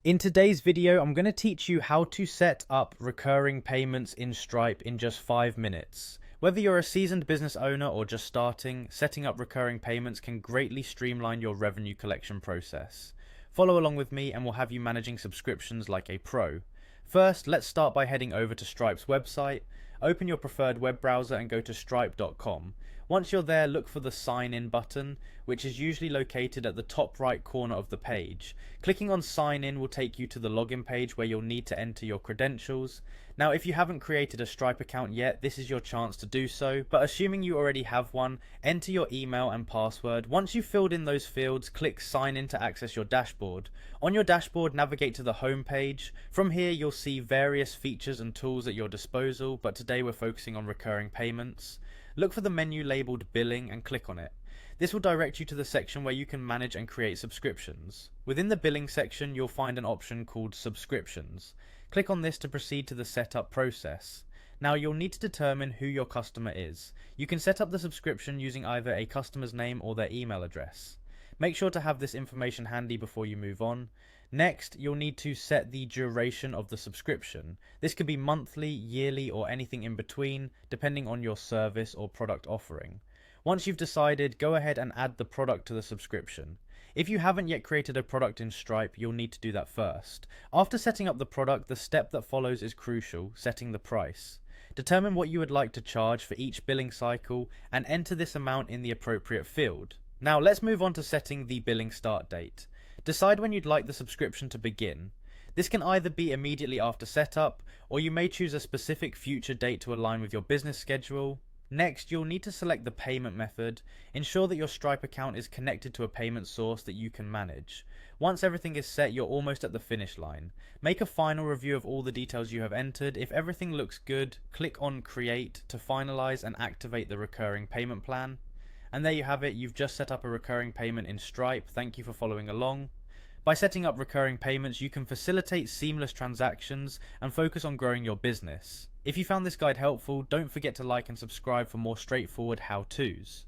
In today's video, I'm going to teach you how to set up recurring payments in Stripe in just 5 minutes. Whether you're a seasoned business owner or just starting, setting up recurring payments can greatly streamline your revenue collection process. Follow along with me and we'll have you managing subscriptions like a pro. First, let's start by heading over to Stripe's website. Open your preferred web browser and go to stripe.com. Once you're there, look for the sign in button, which is usually located at the top right corner of the page. Clicking on sign in will take you to the login page where you'll need to enter your credentials. Now, if you haven't created a Stripe account yet, this is your chance to do so, but assuming you already have one, enter your email and password. Once you've filled in those fields, click sign in to access your dashboard. On your dashboard, navigate to the home page. From here, you'll see various features and tools at your disposal, but today we're focusing on recurring payments. Look for the menu labeled Billing and click on it. This will direct you to the section where you can manage and create subscriptions. Within the Billing section, you'll find an option called Subscriptions. Click on this to proceed to the setup process. Now you'll need to determine who your customer is. You can set up the subscription using either a customer's name or their email address. Make sure to have this information handy before you move on. Next, you'll need to set the duration of the subscription. This could be monthly, yearly, or anything in between, depending on your service or product offering. Once you've decided, go ahead and add the product to the subscription. If you haven't yet created a product in Stripe, you'll need to do that first. After setting up the product, the step that follows is crucial: setting the price. Determine what you would like to charge for each billing cycle and enter this amount in the appropriate field. Now let's move on to setting the billing start date. Decide when you'd like the subscription to begin. This can either be immediately after setup, or you may choose a specific future date to align with your business schedule. Next, you'll need to select the payment method. Ensure that your Stripe account is connected to a payment source that you can manage. Once everything is set, you're almost at the finish line. Make a final review of all the details you have entered. If everything looks good, click on Create to finalize and activate the recurring payment plan. And there you have it, you've just set up a recurring payment in Stripe. Thank you for following along. By setting up recurring payments, you can facilitate seamless transactions and focus on growing your business. If you found this guide helpful, don't forget to like and subscribe for more straightforward how-tos.